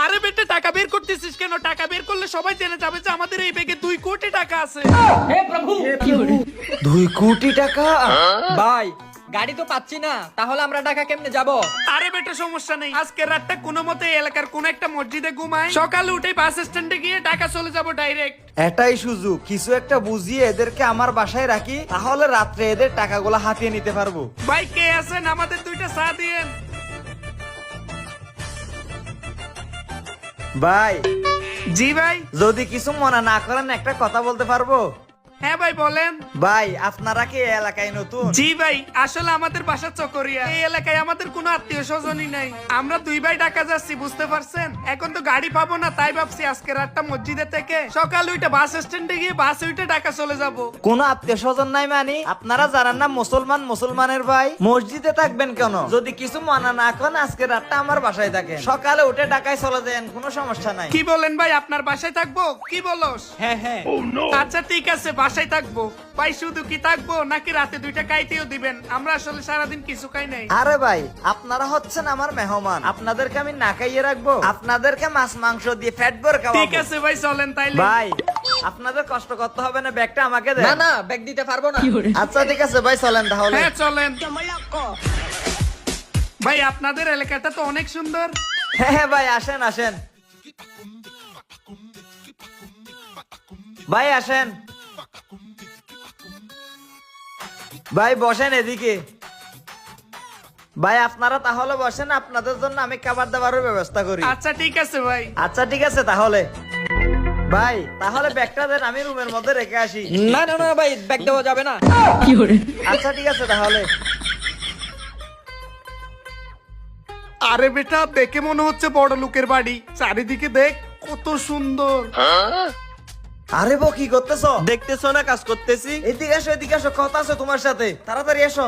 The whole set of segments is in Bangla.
আরে বেটা টাকা বের করতেছিস কেন? টাকা বের করলে সবাই জেনে যাবে যে আমাদের এই ব্যাগে 2 কোটি টাকা আছে। 2 কোটি টাকা? ভাই গাড়ি তো পাচ্ছি না, তাহলে আমরা ঢাকা কেমনে যাব? আরে বেটা সমস্যা নেই, আজকে রাতটা কোনো মতে এলাকার কোন একটা মসজিদে ঘুমাই, সকালে উঠে বাস স্ট্যান্ডে গিয়ে ঢাকা চলে যাব ডাইরেক্ট। এটাই সুযোগ, কিছু একটা বুঝিয়ে এদেরকে আমার বাসায় রাখি, তাহলে রাত্রে এদের টাকাগুলো হাতিয়ে নিতে পারবো। ভাই কে আছেন? আমাদের 2টা চা দিয়েন। ভাই জি ভাই। যদি কিছু মনে না করেন একটা কথা বলতে পারবো? হ্যাঁ ভাই বলেন। ভাই আপনারা কি এই এলাকায় নতুন? জি ভাই, আসলে আমাদের বাসা চকরিয়া, এই এলাকায় আমাদের কোনো আত্মীয় স্বজনই নাই। আমরা 2 ভাই ঢাকা যাচ্ছি, বুঝতে পারছেন? এখন তো গাড়ি পাবো না, তাই ভাবছি আজকে রাতটা মসজিদে থেকে সকাল উঠে বাস স্ট্যান্ডে গিয়ে বাস উঠে ঢাকা চলে যাব। কোনো আত্মীয় স্বজন নাই মানে? আপনারা জানেন না মুসলমানের ভাই, মসজিদে থাকবেন কেন? যদি কিছু মানা না করেন আজকে রাতটা আমার বাসায় থাকেন, সকালে উঠে ঢাকায় চলে যান, কোনো সমস্যা নাই। কি বলেন ভাই, আপনার বাসায় থাকবো? কি বলস? হ্যাঁ হ্যাঁ। আচ্ছা ঠিক আছে, বাসায় থাকবো। ভাই শুধু কি থাকবো নাকি রাতে 2টা খাইতেও দিবেন? আমরা আসলে সারাদিন কিছু খাই নাই। আরে ভাই আপনারা হচ্ছেন আমার মেহমান, আপনাদেরকে আমি না খাইয়ে রাখবো? আপনাদেরকে মাছ মাংস দিয়ে ফ্যাট ভরে ঠিক খাওয়াবো। আছে ভাই চলেন তাইলে। ভাই আপনাদের কষ্ট করতে হবে না, ব্যাগটা আমাকে না দেন। না, ব্যাগ দিতে পারবো না। আচ্ছা ঠিক আছে ভাই, চলেন তাহলে। হ্যাঁ চলেন। ভাই আপনাদের এলাকাটা তো অনেক সুন্দর। হ্যাঁ হ্যাঁ ভাই আসেন আসেন, ভাই আসেন, ভাই বসেন এদিকে। ভাই আপনারা তাহলে বসেন, আপনাদের জন্য আমি খাবার দাবারের ব্যবস্থা করি। আচ্ছা ঠিক আছে ভাই। আচ্ছা ঠিক আছে তাহলে। ভাই তাহলে ব্যাগটা দেন, আমি রুমের মধ্যে রেখে আসি। না না না ভাই, ব্যাগ দেওয়া যাবে না। আচ্ছা ঠিক আছে তাহলে। আরে বেটা দেখে মনে হচ্ছে বড় লোকের বাড়ি, চারিদিকে দেখ কত সুন্দর। আরে বউ কি করতেছ? দেখতেছো না কাজ করতেছি? এদিকে আসো এদিকে আসো, কথা আছে তোমার সাথে, তাড়াতাড়ি এসো।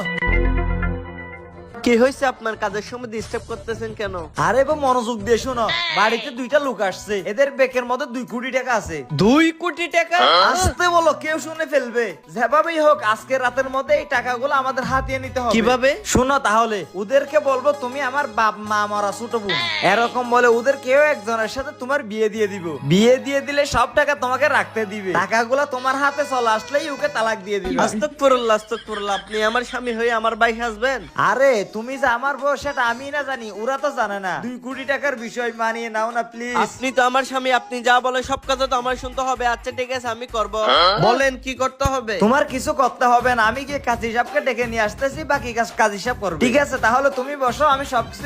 কি হয়েছে, আপনার কাজের সময় ডিস্টার্ব করতেছেন কেন? আরে বউ মনোযোগ দিয়ে শোনো, বাড়িতে 2টা লোক আসছে, এদের বেকের মধ্যে 2 কোটি টাকা আছে। 2 কোটি টাকা? আসতে বলো, কেউ শুনে ফেলবে। যেভাবেই হোক আজকে রাতের মধ্যে এই টাকাগুলো আমাদের হাতিয়ে নিতে হবে। কিভাবে? শোনো তাহলে, ওদেরকে বলবো তুমি আমার বাপ মা মরা ছোট বোন, এরকম বলে ওদের কেউ একজনের সাথে তোমার বিয়ে দিয়ে দিব। বিয়ে দিয়ে দিলে সব টাকা তোমাকে রাখতে দিবে, টাকাগুলো তোমার হাতে চলে আসলেই ওকে তালাক দিয়ে দিবে। আস্তাগফিরুল্লাহ আস্তাগফিরুল্লাহ, আপনি আমার স্বামী হয়ে আমার ভাই হাসবেন? আরে তুমি যে আমার বউ সেটা আমি না জানি, ওরা তো জানে না। 2 কোটি টাকার বিষয় মানিয়ে নাও না প্লিজ। আপনি তো আমার স্বামী, আপনি যা বলেন সব কথা তো আমার শুনতে হবে। আচ্ছা ঠিক আছে আমি করব। বলেন কি করতে হবে? তোমার কিছু করতে হবে না, আমি গিয়ে কাজী সাহেবকে ডেকে নিয়ে আসতেছি, বাকি কাজ কাজী সাহেব করবে। ঠিক আছে তাহলে তুমি বসো, আমি সবকিছু